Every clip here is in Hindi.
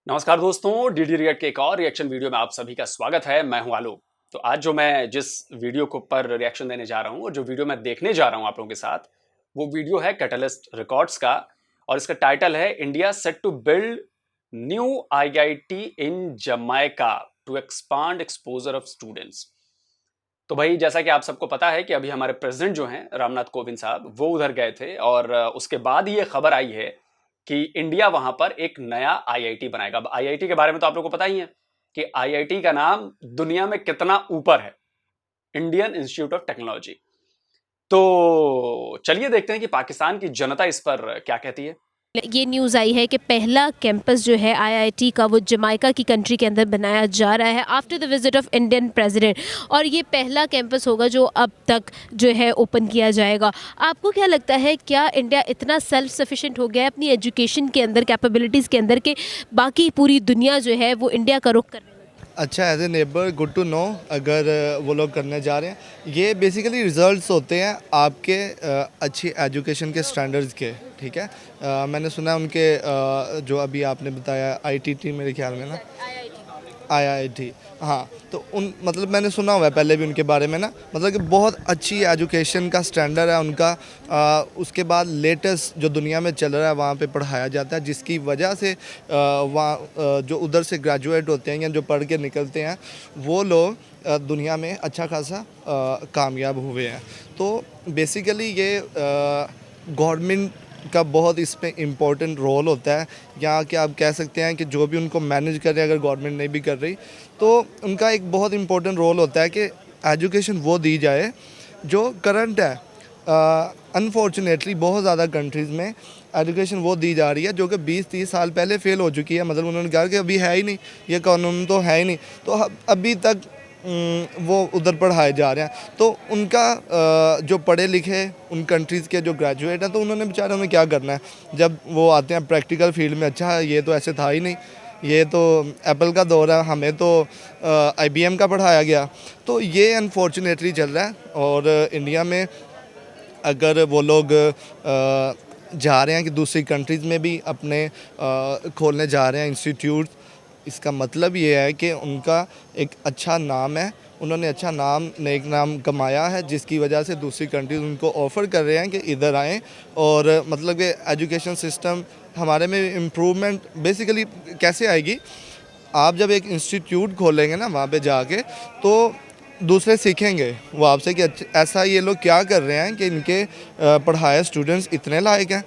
नमस्कार दोस्तों, डीडी रिएक्ट के एक और रिएक्शन वीडियो में आप सभी का स्वागत है। मैं हूं आलोक। तो आज जो मैं जिस वीडियो को पर रिएक्शन देने जा रहा हूं और जो वीडियो मैं देखने जा रहा हूं आप लोगों के साथ, वो वीडियो है कैटलिस्ट रिकॉर्ड्स का और इसका टाइटल है India set to build new IIT in Jamaica to expand exposure of students. तो भाई, जैसा कि आप सबको पता है कि अभी हमारे प्रेसिडेंट जो हैं रामनाथ कोविंद साहब, वो उधर गए थे और उसके बाद ये खबर आई है कि इंडिया वहां पर एक नया आईआईटी बनाएगा। अब आईआईटी के बारे में तो आप लोगों को पता ही है कि आईआईटी का नाम दुनिया में कितना ऊपर है, इंडियन इंस्टीट्यूट ऑफ टेक्नोलॉजी। तो चलिए देखते हैं कि पाकिस्तान की जनता इस पर क्या कहती है। ये न्यूज़ आई है कि पहला कैंपस जो है आईआईटी का वो जमाइका की कंट्री के अंदर बनाया जा रहा है after the visit of Indian president, और ये पहला कैंपस होगा जो अब तक जो है ओपन किया जाएगा। आपको क्या लगता है, क्या इंडिया इतना सेल्फ सफिशिएंट हो गया है अपनी एजुकेशन के अंदर, कैपेबिलिटीज़ के अंदर, कि बाकी पूरी दुनिया जो है वो इंडिया का रुख करने? अच्छा, as a neighbour good to know अगर वो लोग करने जा रहे हैं। ये बेसिकली रिजल्ट्स होते हैं आपके अच्छी एजुकेशन के स्टैंडर्ड्स के। ठीक है, मैंने सुना है उनके जो अभी आपने बताया आईटीटी, मेरे ख्याल में ना आईआईटी, हाँ, तो उन मतलब मैंने सुना हुआ है पहले भी उनके बारे में ना, मतलब कि बहुत अच्छी एजुकेशन का स्टैंडर्ड है उनका। उसके बाद लेटेस्ट जो दुनिया में चल रहा है वहाँ पे पढ़ाया जाता है, जिसकी वजह से वहाँ जो उधर से ग्रेजुएट होते हैं या जो पढ़ के निकलते हैं वो लोग दुनिया में अच्छा खासा कामयाब हुए हैं। तो बेसिकली ये गवर्नमेंट का बहुत इस पे इम्पोर्टेंट रोल होता है। या कि आप कह सकते हैं कि जो भी उनको मैनेज कर रहे हैं, अगर गवर्नमेंट नहीं भी कर रही तो उनका एक बहुत इम्पोर्टेंट रोल होता है कि एजुकेशन वो दी जाए जो करंट है। अनफॉर्चुनेटली बहुत ज़्यादा कंट्रीज़ में एजुकेशन वो दी जा रही है जो कि 20-30 साल पहले फ़ेल हो चुकी है। मतलब उन्होंने कहा कि अभी है ही नहीं, ये कानून तो है ही नहीं, तो अभी तक वो उधर पढ़ाए जा रहे हैं। तो उनका जो पढ़े लिखे उन कंट्रीज़ के जो ग्रेजुएट हैं, तो उन्होंने बेचारों में क्या करना है जब वो आते हैं प्रैक्टिकल फील्ड में। अच्छा, ये तो ऐसे था ही नहीं, ये तो एप्पल का दौर है, हमें तो आईबीएम का पढ़ाया गया। तो ये अनफॉर्चुनेटली चल रहा है। और इंडिया में अगर वो लोग जा रहे हैं कि दूसरी कंट्रीज़ में भी अपने खोलने जा रहे हैं इंस्टीट्यूट, इसका मतलब ये है कि उनका एक अच्छा नाम है, उन्होंने अच्छा नाम, नेक नाम कमाया है, जिसकी वजह से दूसरी कंट्रीज़ उनको ऑफ़र कर रहे हैं कि इधर आएँ। और मतलब कि एजुकेशन सिस्टम हमारे में इम्प्रूवमेंट बेसिकली कैसे आएगी, आप जब एक इंस्टीट्यूट खोलेंगे ना वहाँ पे जाके, तो दूसरे सीखेंगे वो आपसे कि ऐसा ये लोग क्या कर रहे हैं कि इनके पढ़ाए स्टूडेंट्स इतने लायक हैं।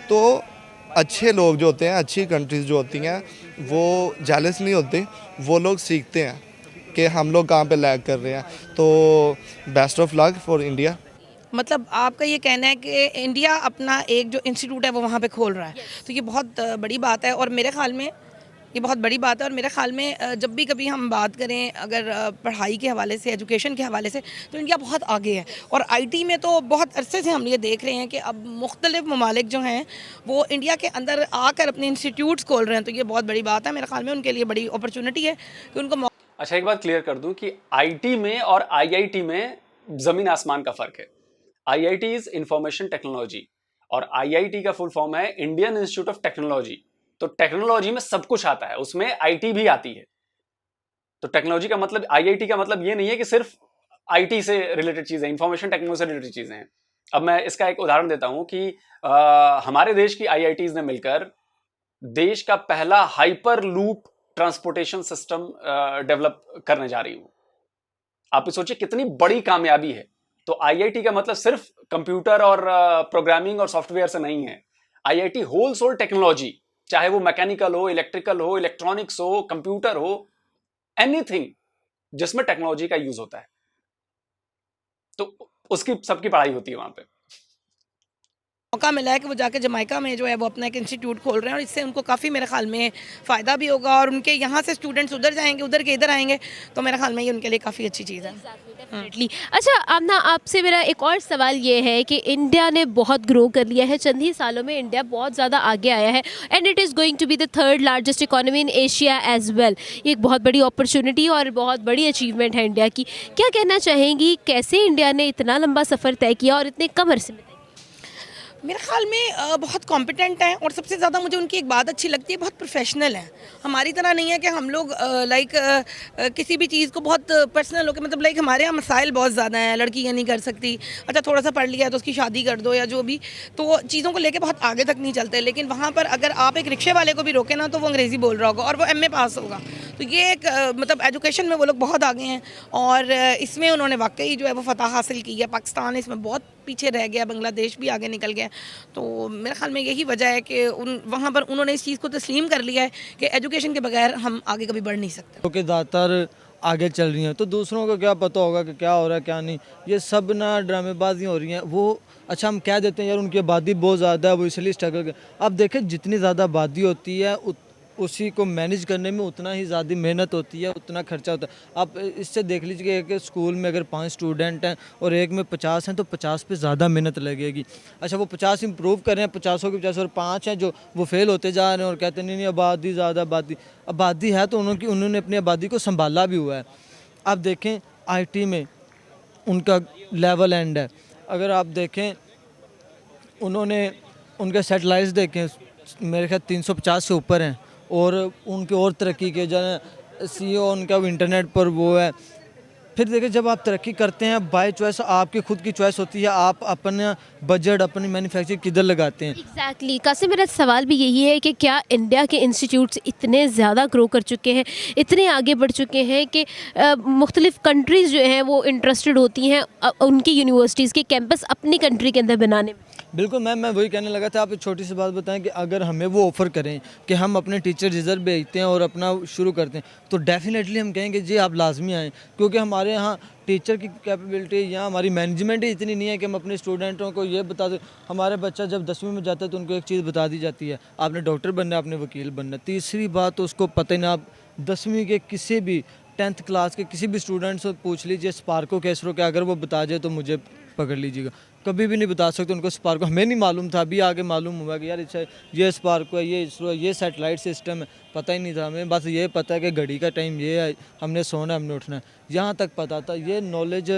तो अच्छे लोग जो होते हैं, अच्छी कंट्रीज़ जो होती हैं, वो जेलस नहीं होते, वो लोग सीखते हैं कि हम लोग कहाँ पे लैग कर रहे हैं। तो best of luck for India. मतलब आपका ये कहना है कि इंडिया अपना एक जो इंस्टीट्यूट है वो वहाँ पे खोल रहा है, तो ये बहुत बड़ी बात है। और मेरे ख्याल में ये बहुत बड़ी बात है। और मेरे ख्याल में जब भी कभी हम बात करें अगर पढ़ाई के हवाले से, एजुकेशन के हवाले से, तो इंडिया बहुत आगे है। और आईटी में तो बहुत अरसे से हम ये देख रहे हैं कि अब मुख्तलिफ ममालिक जो हैं वो इंडिया के अंदर आकर अपने इंस्टीट्यूट्स खोल रहे हैं, तो ये बहुत बड़ी बात है। मेरे ख्याल में उनके लिए बड़ी अपॉर्चुनिटी है कि उनको। अच्छा, एक बात क्लियर कर दूं कि आईटी में और आईआईटी में जमीन आसमान का फर्क है। आईआईटी इज इंफॉर्मेशन टेक्नोलॉजी और आईआईटी का फुल फॉर्म है इंडियन इंस्टीट्यूट ऑफ टेक्नोलॉजी। तो टेक्नोलॉजी में सब कुछ आता है, उसमें आईटी भी आती है। तो टेक्नोलॉजी का मतलब, आईआईटी का मतलब ये नहीं है कि सिर्फ आईटी से रिलेटेड चीजें, इंफॉर्मेशन टेक्नोलॉजी से रिलेटेड चीजें हैं। अब मैं इसका एक उदाहरण देता हूं कि हमारे देश की आईआईटीज ने मिलकर देश का पहला hyper loop transportation system develop करने जा रही हूं। आप सोचिए कितनी बड़ी कामयाबी है। तो आईआईटी का मतलब सिर्फ कंप्यूटर और प्रोग्रामिंग और सॉफ्टवेयर से नहीं है। आईआईटी होल सोल टेक्नोलॉजी, चाहे वो मैकेनिकल हो, इलेक्ट्रिकल हो, इलेक्ट्रॉनिक्स हो, कंप्यूटर हो, एनीथिंग जिसमें टेक्नोलॉजी का यूज होता है, तो उसकी सबकी पढ़ाई होती है वहां पे। मौका मिला है कि वो जाके जमाइका में जो है वो अपना एक इंस्टीट्यूट खोल रहे हैं, और इससे उनको काफ़ी मेरे ख्याल में फ़ायदा भी होगा। और उनके यहाँ से स्टूडेंट्स उधर जाएंगे, उधर के इधर आएंगे, तो मेरे ख्याल में ये उनके लिए काफ़ी अच्छी चीज़ है। डेफिनेटली। अच्छा आमना, आपसे मेरा एक और सवाल ये है कि इंडिया ने बहुत ग्रो कर लिया है, चंद ही सालों में इंडिया बहुत ज़्यादा आगे आया है, and it is going to be the third largest economy in Asia as well. ये एक बहुत बड़ी अपॉर्चुनिटी और बहुत बड़ी अचीवमेंट है इंडिया की। क्या कहना चाहेंगी, कैसे इंडिया ने इतना लंबा सफ़र तय किया और इतने कम अरसे में? मेरे ख्याल में बहुत कॉम्पिटेंट हैं और सबसे ज़्यादा मुझे उनकी एक बात अच्छी लगती है, बहुत प्रोफेशनल हैं। हमारी तरह नहीं है कि हम लोग लाइक किसी भी चीज़ को बहुत पर्सनल होकर, मतलब लाइक हमारे यहाँ मसाइल बहुत ज़्यादा हैं, लड़की ये नहीं कर सकती, अच्छा थोड़ा सा पढ़ लिया तो उसकी शादी कर दो या जो भी, तो चीज़ों को लेके बहुत आगे तक नहीं चलते। लेकिन वहाँ पर अगर आप एक रिक्शे वाले को भी रोके ना, तो वो अंग्रेज़ी बोल रहा होगा और वो एमए पास होगा। तो ये एक मतलब एजुकेशन में वो लोग बहुत आगे हैं और इसमें उन्होंने वाकई जो है वो फतह हासिल की है। पाकिस्तान इसमें बहुत पीछे रह गया, बांग्लादेश भी आगे निकल गया। तो मेरे ख्याल में यही वजह है कि वहाँ पर उन्होंने इस चीज़ को तस्लीम कर लिया है कि एजुकेशन के बगैर हम आगे कभी बढ़ नहीं सकते। क्योंकि ज़्यादातर आगे चल रही हैं, तो दूसरों को क्या पता होगा कि क्या हो रहा है क्या नहीं। ये सब ना ड्रामेबाजियाँ हो रही हैं। वो अच्छा हम कह देते हैं यार उनकी आबादी बहुत ज़्यादा है, वो इसलिए स्ट्रगल कर। अब देखें जितनी ज़्यादा आबादी होती है उसी को मैनेज करने में उतना ही ज़्यादा मेहनत होती है, उतना खर्चा होता है। आप इससे देख लीजिए कि एक स्कूल में अगर 5 स्टूडेंट हैं और एक में 50 हैं, तो 50 पे ज़्यादा मेहनत लगेगी। अच्छा वो 50 इम्प्रूव कर रहे हैं, 50 के 50 और 5 हैं जो वो फेल होते जा रहे हैं और कहते हैं नहीं आबादी ज़्यादा, आबादी है तो उन्होंने अपनी आबादी को संभाला भी हुआ है। आप देखें IT में उनका लेवल एंड है। अगर आप देखें उन्होंने उनके सैटेलाइट्स देखें, मेरे ख्याल 350 से ऊपर हैं और उनके और तरक्की के जो CEO उनका इंटरनेट पर वो है। फिर देखिए जब आप तरक्की करते हैं बाय चॉइस, आपकी खुद की चॉइस होती है, आप अपना बजट अपनी मैन्युफैक्चरिंग किधर लगाते हैं। एग्जैक्टली कासिम, मेरा सवाल भी यही है कि क्या इंडिया के इंस्टीट्यूट्स इतने ज़्यादा ग्रो कर चुके हैं, इतने आगे बढ़ चुके हैं कि मुख्तलिफ कंट्रीज़ जो हैं वो इंटरेस्टेड होती हैं उनकी यूनिवर्सिटीज़ के कैंपस अपनी कंट्री के अंदर बनाने में? बिल्कुल मैम, मैं वही कहने लगा था। आप एक छोटी सी बात बताएं कि अगर हमें वो ऑफ़र करें कि हम अपने टीचर रिजर्व भेजते हैं और अपना शुरू करते हैं, तो डेफिनेटली हम कहेंगे जी आप लाजमी आएँ, क्योंकि हमारे यहाँ टीचर की कैपेबिलिटी या हमारी मैनेजमेंट ही इतनी नहीं है कि हम अपने स्टूडेंटों को ये बता दें। हमारे बच्चा जब 10वीं में जाता है तो उनको एक चीज़ बता दी जाती है, आपने डॉक्टर बनना है, आपने वकील बनना है। तीसरी बात तो उसको पता ही ना। आप 10वीं के किसी भी 10th क्लास के किसी भी स्टूडेंट से पूछ लीजिए स्पार्को कैसरो के, अगर वो बता जाए तो मुझे पकड़ लीजिएगा, कभी भी नहीं बता सकते उनको स्पार्को। हमें नहीं मालूम था, अभी आगे मालूम हुआ कि यार अच्छा ये स्पार्को है, ये इसरो है, ये सैटेलाइट सिस्टम है। पता ही नहीं था हमें, बस ये पता है कि घड़ी का टाइम ये है, हमने सोना है, हमने उठना है, यहाँ तक पता था। ये नॉलेज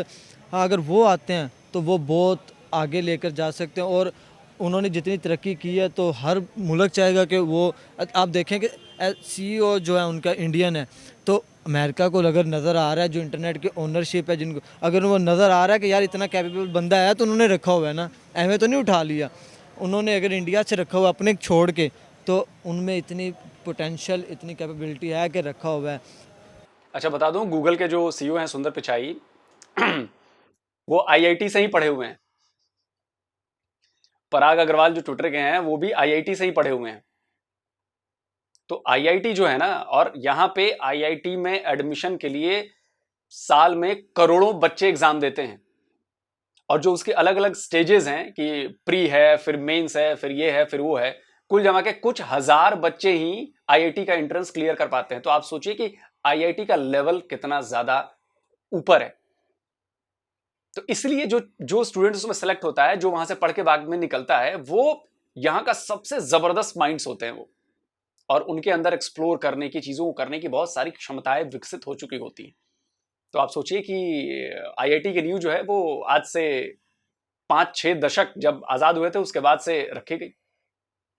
अगर वो आते हैं तो वो बहुत आगे लेकर जा सकते हैं। और उन्होंने जितनी तरक्की की है तो हर मुल्क चाहेगा कि वो, आप देखें कि CEO जो है उनका इंडियन है, तो अमेरिका को अगर नज़र आ रहा है जो इंटरनेट की ओनरशिप है, जिनको अगर वो नज़र आ रहा है कि यार इतना कैपेबल बंदा है, तो उन्होंने रखा हुआ है ना, एवं तो नहीं उठा लिया उन्होंने। अगर इंडिया से रखा हुआ अपने छोड़ के, तो उनमें इतनी पोटेंशियल, इतनी कैपेबिलिटी है कि रखा हुआ है। अच्छा बता दूं, गूगल के जो CEO हैं सुंदर पिचाई वो IIT से ही पढ़े हुए हैं। पराग अग्रवाल जो ट्विटर के हैं वो भी IIT से ही पढ़े हुए हैं। तो IIT जो है ना, और यहां पे IIT में एडमिशन के लिए साल में करोड़ों बच्चे एग्जाम देते हैं, और जो उसके अलग अलग स्टेजेस हैं कि प्री है, फिर मेंस है, फिर ये है, फिर वो है, कुल जमा के कुछ हजार बच्चे ही IIT का एंट्रेंस क्लियर कर पाते हैं। तो आप सोचिए कि IIT का लेवल कितना ज्यादा ऊपर है। तो इसलिए जो जो स्टूडेंट उसमें सेलेक्ट होता है, जो वहां से पढ़ के बाद में निकलता है, वो यहां का सबसे जबरदस्त माइंड्स होते हैं वो, और उनके अंदर एक्सप्लोर करने की, चीजों को करने की बहुत सारी क्षमताएं विकसित हो चुकी होती हैं। तो आप सोचिए कि IIT के न्यू जो है वो आज से 5-6 दशक जब आजाद हुए थे उसके बाद से रखी गई।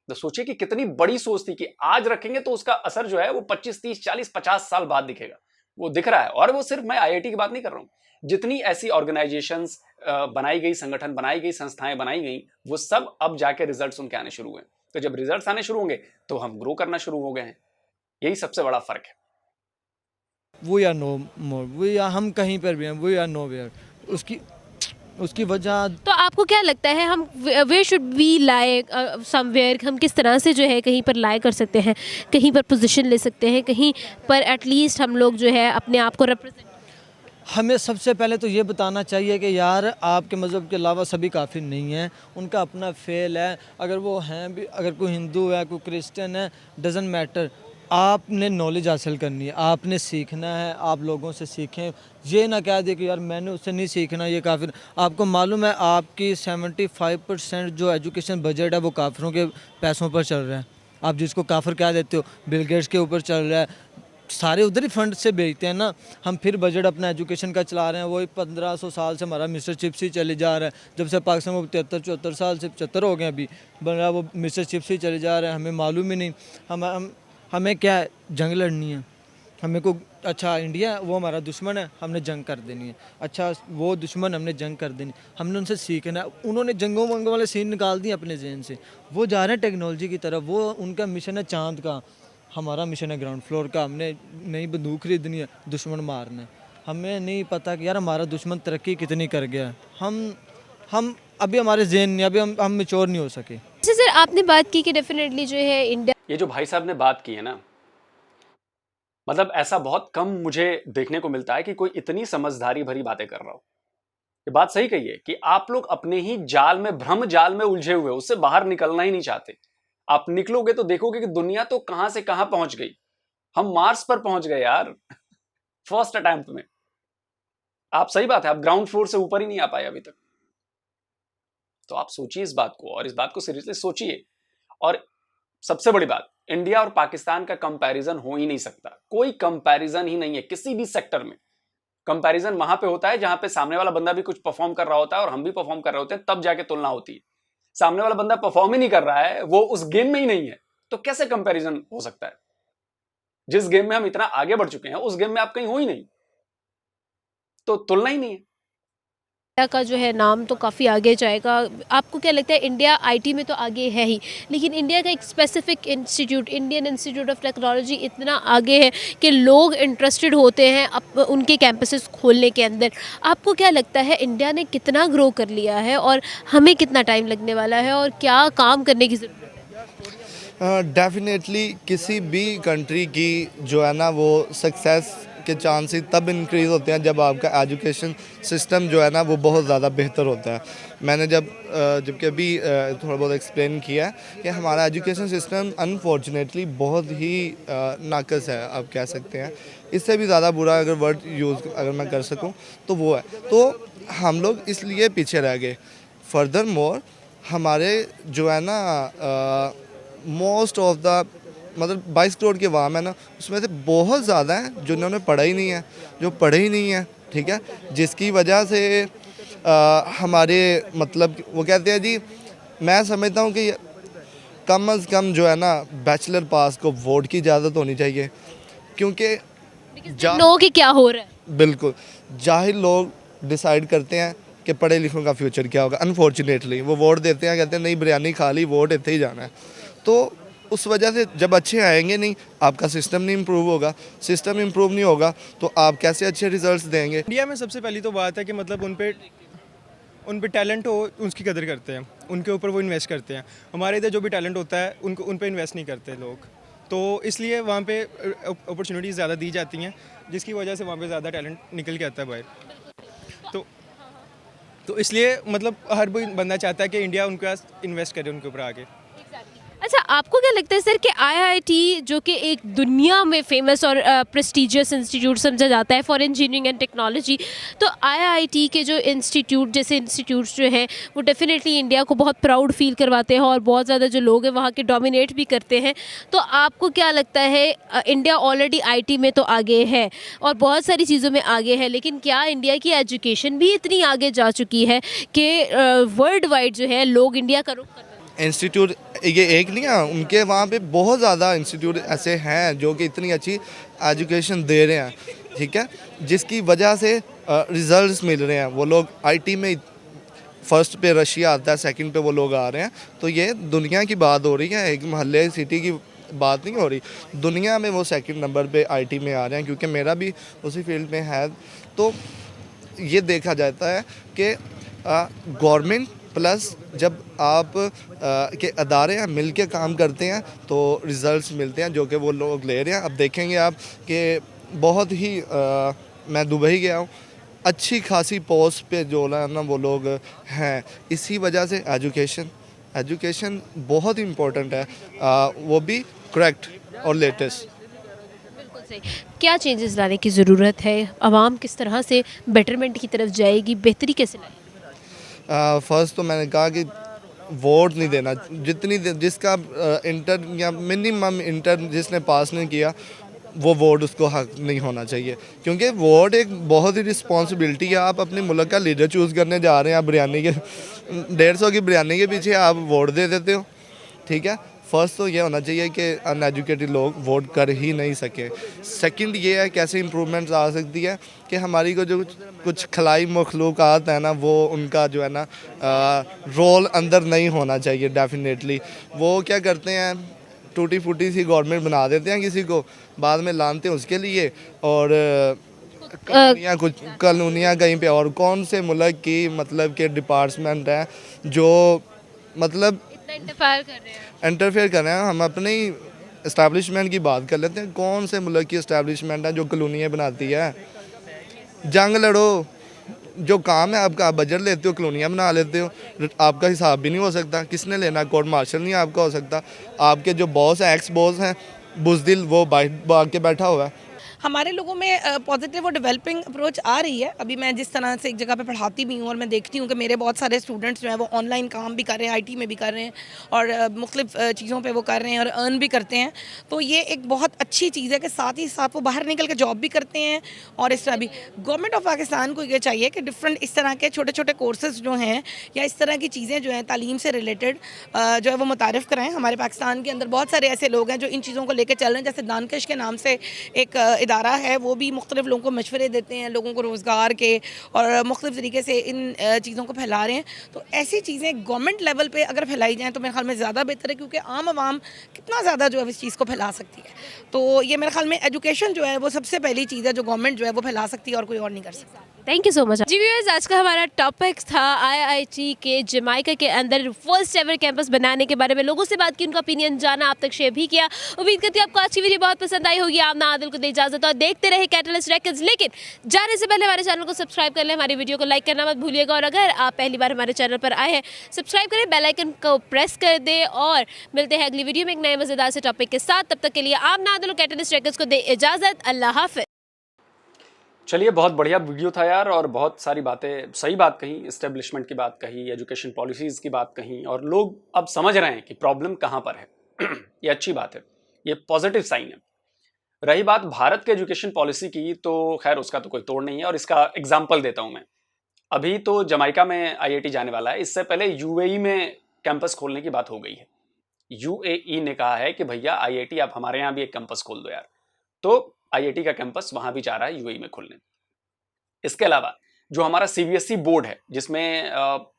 तो सोचिए कि कितनी बड़ी सोच थी कि आज रखेंगे तो उसका असर जो है वो 25, 30, 40, 50 साल बाद दिखेगा। वो दिख रहा है। और वो सिर्फ मैं IIT की बात नहीं कर रहा हूं, जितनी ऐसी ऑर्गेनाइजेशंस बनाई गई, संगठन बनाई गई, संस्थाएं बनाई गई, वो सब अब जाके रिजल्ट्स उनके आने शुरू हुए। तो जब रिजल्ट्स आने शुरू होंगे तो हम ग्रो करना शुरू हो गए हैं। यही सबसे बड़ा फर्क है। We are no more, we are, हम कहीं पर भी हैं, वी आर नो वेयर। उसकी वजह, तो आपको क्या लगता है हम वे शुड बी लाई समवेयर, हम किस तरह से जो है कहीं पर लाई कर सकते हैं, कहीं पर पोजीशन ले सकते हैं, कहीं पर एटलीस्ट हम लोग जो है अपने आप को रिप्रेजेंट? हमें सबसे पहले तो ये बताना चाहिए कि यार आपके मज़हब के अलावा सभी काफिर नहीं हैं, उनका अपना फेल है। अगर वो हैं भी, अगर कोई हिंदू है, कोई क्रिश्चियन है, डजेंट मैटर, आपने नॉलेज हासिल करनी है, आपने सीखना है, आप लोगों से सीखें। ये ना कह दे कि यार मैंने उससे नहीं सीखना, ये काफिर। आपको मालूम है आपकी 75% जो एजुकेशन बजट है वो काफिरों के पैसों पर चल रहा है। आप जिसको काफिर कह देते हो, बिल गेट्स के ऊपर चल रहा है, सारे उधर ही फंड से भेजते हैं ना। हम फिर बजट अपना एजुकेशन का चला रहे हैं, वही 1500 साल से हमारा मिस्टर चिप्स ही चले जा रहा है। जब से पाकिस्तान को 73-74 साल से 75 हो गए अभी बना, वो मिस्टर चिप्स ही चले जा रहे हैं। हमें मालूम ही नहीं हमें क्या है, जंग लड़नी है। हमें को अच्छा इंडिया वो हमारा दुश्मन है, हमने जंग कर देनी है। अच्छा वो दुश्मन, हमने जंग कर देनी, हमने उनसे सीखना है। उन्होंने जंगों वंगों वाले सीन निकाल दिए अपने जहन से, वो जा रहे हैं टेक्नोलॉजी की तरफ। वो उनका मिशन है चांद का, हमारा मिशन है ग्राउंड फ्लोर का। हमने नई बंदूक खरीदनी है, दुश्मन मारना है। हमें नहीं पता कि यार हमारा दुश्मन तरक्की कितनी कर गया है। हम अभी हमारे जहन नहीं, अभी हम मैच्योर नहीं हो सके। अच्छा सर, आपने बात की कि डेफिनेटली जो है इंडिया, ये जो भाई साहब ने बात की है ना, मतलब ऐसा बहुत कम मुझे देखने को मिलता है कि कोई इतनी समझदारी भरी बातें कर रहा हो। ये बात सही कही है कि आप लोग अपने ही जाल में, भ्रम जाल में उलझे हुए, उससे बाहर निकलना ही नहीं चाहते। आप निकलोगे तो देखोगे कि दुनिया तो कहां से कहां पहुंच गई। हम मार्स पर पहुंच गए यार फर्स्ट अटेम्प्ट में। आप सही बात है, आप ग्राउंड फ्लोर से ऊपर ही नहीं आ पाए अभी तक। तो आप सोचिए इस बात को, और इस बात को सीरियसली सोचिए। और सबसे बड़ी बात, इंडिया और पाकिस्तान का कंपैरिजन हो ही नहीं सकता। कोई कंपैरिजन ही नहीं है किसी भी सेक्टर में। कंपैरिजन वहां पे होता है जहां पे सामने वाला बंदा भी कुछ परफॉर्म कर रहा होता है और हम भी परफॉर्म कर रहे होते हैं, तब जाके तुलना होती है। सामने वाला बंदा परफॉर्म ही नहीं कर रहा है, वो उस गेम में ही नहीं है, तो कैसे कंपैरिजन हो सकता है? जिस गेम में हम इतना आगे बढ़ चुके हैं उस गेम में आप कहीं हो ही नहीं, तो तुलना ही नहीं है। इंडिया का जो है नाम तो काफ़ी आगे जाएगा। आपको क्या लगता है, इंडिया आईटी में तो आगे है ही, लेकिन इंडिया का एक specific institute, Indian institute of technology इतना आगे है कि लोग इंटरेस्टेड होते हैं उनके कैंपसेस खोलने के अंदर। आपको क्या लगता है इंडिया ने कितना ग्रो कर लिया है और हमें कितना टाइम लगने वाला है और क्या काम करने की ज़रूरत है? डेफिनेटली किसी भी कंट्री की जो है ना वो सक्सेस के चांसेस तब इंक्रीज़ होते हैं जब आपका एजुकेशन सिस्टम जो है ना वो बहुत ज़्यादा बेहतर होता है। मैंने जबकि अभी थोड़ा बहुत एक्सप्लेन किया है कि हमारा एजुकेशन सिस्टम अनफॉर्चुनेटली बहुत ही नाकस है, आप कह सकते हैं। इससे भी ज़्यादा बुरा अगर वर्ड यूज़ अगर मैं कर सकूं तो वो है। तो हम लोग इसलिए पीछे रह गए। फर्दर मोर हमारे जो है ना मोस्ट ऑफ द मतलब 22 करोड़ के वाम है ना, उसमें से बहुत ज़्यादा है जिन्होंने पढ़ा ही नहीं है, जो पढ़े ही नहीं है, ठीक है। जिसकी वजह से हमारे मतलब वो कहते हैं जी, मैं समझता हूँ कि कम अज़ कम जो है ना बैचलर पास को वोट की इजाज़त होनी चाहिए, क्योंकि नो कि क्या हो रहा है। बिल्कुल जाहिल लोग डिसाइड करते हैं कि पढ़े लिखों का फ्यूचर क्या होगा। अनफॉर्चुनेटली वो वोट देते हैं, कहते हैं नहीं बिरयानी खा ली, वोट इतने ही जाना है। तो उस वजह से जब अच्छे आएंगे नहीं, आपका सिस्टम नहीं इम्प्रूव होगा। सिस्टम इम्प्रूव नहीं होगा तो आप कैसे अच्छे रिजल्ट्स देंगे। इंडिया में सबसे पहली तो बात है कि मतलब उन पे टैलेंट हो, उसकी कदर करते हैं, उनके ऊपर वो इन्वेस्ट करते हैं। हमारे इधर जो भी टैलेंट होता है उन पे इन्वेस्ट नहीं करते लोग, तो इसलिए वहाँ पे अपॉर्चुनिटीज़ ज़्यादा दी जाती हैं, जिसकी वजह से वहाँ पे ज़्यादा टैलेंट निकल के आता है बाहर। तो इसलिए मतलब हर कोई बंदा चाहता है कि इंडिया उनके पास इन्वेस्ट करे उनके ऊपर आगे। अच्छा, आपको क्या लगता है सर कि आईआईटी जो कि एक दुनिया में फेमस और प्रेस्टिजियस इंस्टीट्यूट समझा जाता है फॉर इंजीनियरिंग एंड टेक्नोलॉजी, तो आईआईटी के जो इंस्टीट्यूट जैसे इंस्टीट्यूट्स जो हैं वो डेफिनेटली इंडिया को बहुत प्राउड फील करवाते हैं और बहुत ज़्यादा जो लोग हैं वहाँ के डोमिनेट भी करते हैं। तो आपको क्या लगता है, इंडिया ऑलरेडी आईटी में तो आगे है और बहुत सारी चीज़ों में आगे है, लेकिन क्या इंडिया की एजुकेशन भी इतनी आगे जा चुकी है कि वर्ल्ड वाइड जो है लोग इंडिया का रुख कर रहे हैं? इंस्टीट्यूट ये एक नहीं है, उनके वहाँ पे बहुत ज़्यादा इंस्टीट्यूट ऐसे हैं जो कि इतनी अच्छी एजुकेशन दे रहे हैं, ठीक है, जिसकी वजह से रिजल्ट्स मिल रहे हैं। वो लोग आईटी में फर्स्ट पे रशिया आता है, सेकंड पे वो लोग आ रहे हैं। तो ये दुनिया की बात हो रही है, एक मोहल्ले सिटी की बात नहीं हो रही। दुनिया में वो सेकंड नंबर पे आईटी में आ रहे हैं, क्योंकि मेरा भी उसी फील्ड में है। तो ये देखा जाता है कि गवर्नमेंट प्लस जब आप के अदारे हैं मिल के काम करते हैं तो रिज़ल्ट्स मिलते हैं जो कि वो लोग ले रहे हैं। अब देखेंगे आप कि बहुत ही मैं दुबई गया हूँ, अच्छी खासी पोस्ट पे जो है ना वो लोग हैं। इसी वजह से एजुकेशन बहुत इम्पोर्टेंट है, वो भी करेक्ट और लेटेस्ट। बिल्कुल सही। क्या चेंजेस लाने की ज़रूरत है, आवाम किस तरह से बेटरमेंट की तरफ जाएगी, बेहतरी कैसे लाएगी? फर्स्ट तो मैंने कहा कि वोट नहीं देना। जिसका इंटर या मिनिमम इंटर जिसने पास नहीं किया वो वोट उसको हक नहीं होना चाहिए, क्योंकि वोट एक बहुत ही रिस्पॉन्सिबिलिटी है। आप अपने मुल्क का लीडर चूज़ करने जा रहे हैं, आप बिरयानी के 150 की बिरयानी के पीछे आप वोट दे देते हो, ठीक है। फर्स्ट तो ये होना चाहिए कि अनएजुकेटेड लोग वोट कर ही नहीं सके। सेकंड ये है कैसे इम्प्रूवमेंट्स आ सकती है कि हमारी को जो कुछ खलाई मखलूक़ात है ना, वो उनका जो है ना रोल अंदर नहीं होना चाहिए डेफिनेटली। वो क्या करते हैं, टूटी फूटी सी गवर्नमेंट बना देते हैं किसी को, बाद में लानते हैं उसके लिए, और कॉलोनियाँ कहीं पे और कौन से मुल्क की मतलब के डिपार्टमेंट हैं जो मतलब इंटरफेयर कर रहे हैं। हम अपने ही इस्टेब्लिशमेंट की बात कर लेते हैं, कौन से मुल्क की इस्टेब्लिशमेंट है जो कॉलोनियाँ बनाती है। जंग लड़ो, जो काम है आपका, आप बजट लेते हो, कॉलोनियाँ बना लेते हो, आपका हिसाब भी नहीं हो सकता, किसने लेना, कोर्ट मार्शल नहीं आपका हो सकता। आपके जो बॉस हैं, एक्स बॉस हैं बुज़दिल, वो भाग के बैठा हुआ है। हमारे लोगों में पॉजिटिव और डेवलपिंग अप्रोच आ रही है। अभी मैं जिस तरह से एक जगह पे पढ़ाती भी हूँ और मैं देखती हूँ कि मेरे बहुत सारे स्टूडेंट्स जो हैं वो ऑनलाइन काम भी कर रहे हैं, आईटी में भी कर रहे हैं और मुख्तलिफ चीज़ों पे वो कर रहे हैं और अर्न भी करते हैं। तो ये एक बहुत अच्छी चीज़ है कि साथ ही साथ वो बाहर निकल के जॉब भी करते हैं। और इस तरह भी गवर्नमेंट ऑफ पाकिस्तान को ये चाहिए कि डिफरेंट इस तरह के छोटे छोटे कोर्सेज जो हैं या इस तरह की चीज़ें जो हैं तालीम से रिलेटेड जो है वो मुतारिफ़ कराएँ। हमारे पाकिस्तान के अंदर बहुत सारे ऐसे लोग हैं जो इन चीज़ों को लेकर चल रहे हैं। जैसे दानकश के नाम से एक इदारा है, वो भी मुख्तलिफ लोगों को मशवरे देते हैं, लोगों को रोज़गार के, और मुख्तलिफ तरीके से इन चीज़ों को फैला रहे हैं। तो ऐसी चीज़ें गवर्नमेंट लेवल पे अगर फैलाई जाएँ तो मेरे ख्याल में ज़्यादा बेहतर है, क्योंकि आम आवाम कितना ज़्यादा जो है इस चीज़ को फैला सकती है। तो ये मेरे ख्याल में एजुकेशन जो है वो सबसे पहली चीज़ है जो गवर्नमेंट जो है वो फैला सकती है और कोई और नहीं कर सकता। थैंक यू सो मच जी व्यूअर्स। आज का हमारा टॉपिक था आईआईटी के जमाइका के अंदर फर्स्ट एवर कैंपस बनाने के बारे में। लोगों से बात की, उनका ओपिनियन जाना, आप तक शेयर भी किया। उम्मीद करती हूँ आपको आज की वीडियो बहुत पसंद आई होगी। आमना आदिल को दे इजाजत और देखते रहे कैटलिस्ट रेकॉर्ड्स। लेकिन जाने से पहले हमारे चैनल को सब्सक्राइब कर लें, हमारी वीडियो को लाइक करना मत भूलिएगा। और अगर आप पहली बार हमारे चैनल पर आए हैं, सब्सक्राइब करें, बेल आइकन को प्रेस कर दें। और मिलते हैं अगली वीडियो में एक नए मजेदार से टॉपिक के साथ। तब तक के लिए आमना आदिल और कैटलिस्ट रेकॉर्ड्स को दे इजाजत। अल्लाह हाफिज़। चलिए, बहुत बढ़िया वीडियो था यार, और बहुत सारी बातें, सही बात कही, इस्टेब्लिशमेंट की बात कही, एजुकेशन पॉलिसीज़ की बात कही, और लोग अब समझ रहे हैं कि प्रॉब्लम कहाँ पर है। ये अच्छी बात है, ये पॉजिटिव साइन है। रही बात भारत के एजुकेशन पॉलिसी की, तो खैर उसका तो कोई तोड़ नहीं है, और इसका एग्जाम्पल देता हूँ मैं। अभी तो जमाइका में आईआईटी जाने वाला है, इससे पहले यूएई में कैंपस खोलने की बात हो गई है। यूएई ने कहा है कि भैया आईआईटी आप हमारे यहाँ भी एक कैंपस खोल दो यार। तो आईआईटी का कैंपस वहां भी जा रहा है यूएई में खोलने। इसके अलावा जो हमारा सीबीएसई बोर्ड है, जिसमें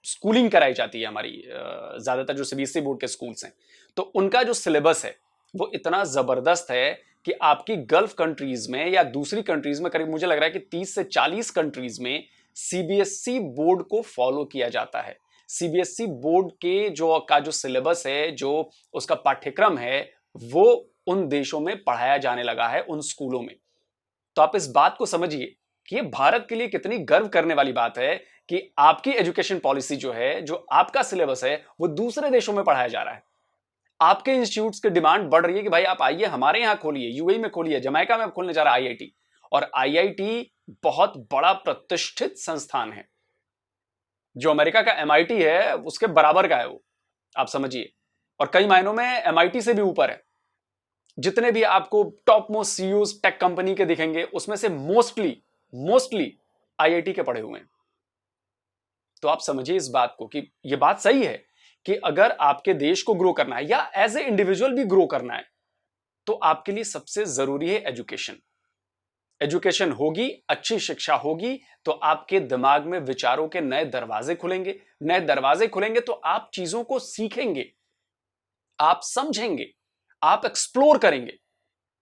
स्कूलिंग कराई जाती है हमारी, ज्यादातर जो सीबीएसई बोर्ड के स्कूल्स हैं, तो उनका जो सिलेबस है वो इतना जबरदस्त है कि आपकी गल्फ कंट्रीज में या दूसरी कंट्रीज में करीब मुझे लग रहा है कि 30 से 40 कंट्रीज में सीबीएसई बोर्ड को फॉलो किया जाता है। सीबीएसई बोर्ड के जो सिलेबस है, जो उसका पाठ्यक्रम है, वो उन देशों में पढ़ाया जाने लगा है, उन स्कूलों में। तो आप इस बात को समझिए कि ये भारत के लिए कितनी गर्व करने वाली बात है कि आपकी एजुकेशन पॉलिसी जो है, जो आपका सिलेबस है, वो दूसरे देशों में पढ़ाया जा रहा है। आपके इंस्टीट्यूट्स की डिमांड बढ़ रही है कि भाई आप आइए हमारे यहां खोलिए, यूएई में खोलिए, जमैका में खोलने जा रहा है आईआईटी। और आईआईटी बहुत बड़ा प्रतिष्ठित संस्थान है, जो अमेरिका का एमआईटी है उसके बराबर का है वो, आप समझिए। और कई मायनों में एमआईटी से भी ऊपर है। जितने भी आपको top most CEOs tech company के दिखेंगे, उसमें से मोस्टली आईआईटी के पढ़े हुए हैं। तो आप समझिए इस बात को कि यह बात सही है कि अगर आपके देश को ग्रो करना है या एज ए इंडिविजुअल भी ग्रो करना है, तो आपके लिए सबसे जरूरी है एजुकेशन। एजुकेशन होगी, अच्छी शिक्षा होगी, तो आपके दिमाग में विचारों के नए दरवाजे खुलेंगे। नए दरवाजे खुलेंगे तो आप चीजों को सीखेंगे, आप समझेंगे, आप एक्सप्लोर करेंगे,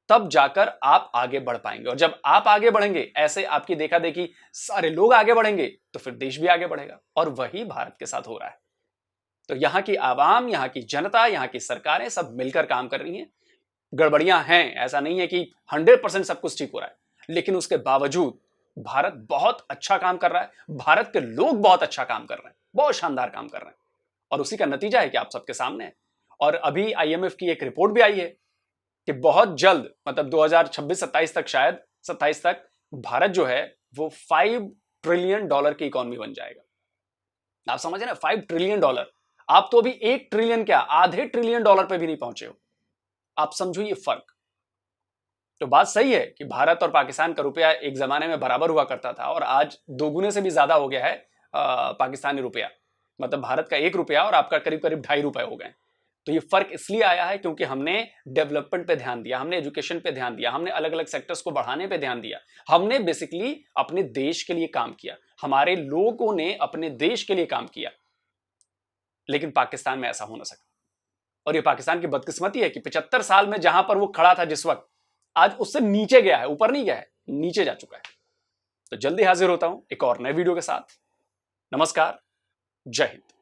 तब जाकर आप आगे बढ़ पाएंगे। और जब आप आगे बढ़ेंगे, ऐसे आपकी देखा देखी सारे लोग आगे बढ़ेंगे, तो फिर देश भी आगे बढ़ेगा। और वही भारत के साथ हो रहा है। तो यहां की आवाम, यहां की जनता, यहां की सरकारें सब मिलकर काम कर रही हैं। गड़बड़ियां हैं, ऐसा नहीं है कि 100% सब कुछ ठीक हो रहा है, लेकिन उसके बावजूद भारत बहुत अच्छा काम कर रहा है। भारत के लोग बहुत अच्छा काम कर रहे हैं, बहुत शानदार काम कर रहे हैं, और उसी का नतीजा है कि आप सबके सामने है। और अभी आईएमएफ की एक रिपोर्ट भी आई है कि बहुत जल्द, मतलब 2026-27 तक, शायद 27 तक, भारत जो है वो $5 ट्रिलियन की इकोनॉमी बन जाएगा। आप समझ रहे हैं, $5 ट्रिलियन। आप तो अभी $1 ट्रिलियन क्या, आधे $1 ट्रिलियन पे भी नहीं पहुंचे हो। आप समझो ये फर्क। तो बात सही है कि भारत और पाकिस्तान का रुपया एक जमाने में बराबर हुआ करता था और आज दोगुने से भी ज्यादा हो गया है पाकिस्तानी रुपया। मतलब भारत का 1 रुपया और आपका करीब करीब 2.5 रुपए हो गए। तो ये फर्क इसलिए आया है क्योंकि हमने डेवलपमेंट पे ध्यान दिया, हमने एजुकेशन पे ध्यान दिया, हमने अलग अलग सेक्टर्स को बढ़ाने पे ध्यान दिया, हमने बेसिकली अपने देश के लिए काम किया, हमारे लोगों ने अपने देश के लिए काम किया। लेकिन पाकिस्तान में ऐसा हो ना सका और ये पाकिस्तान की बदकिस्मती है कि 75 साल में जहां पर वो खड़ा था जिस वक्त, आज उससे नीचे गया है, ऊपर नहीं गया है, नीचे जा चुका है। तो जल्दी हाजिर होता हूं एक और नए वीडियो के साथ। नमस्कार, जय हिंद।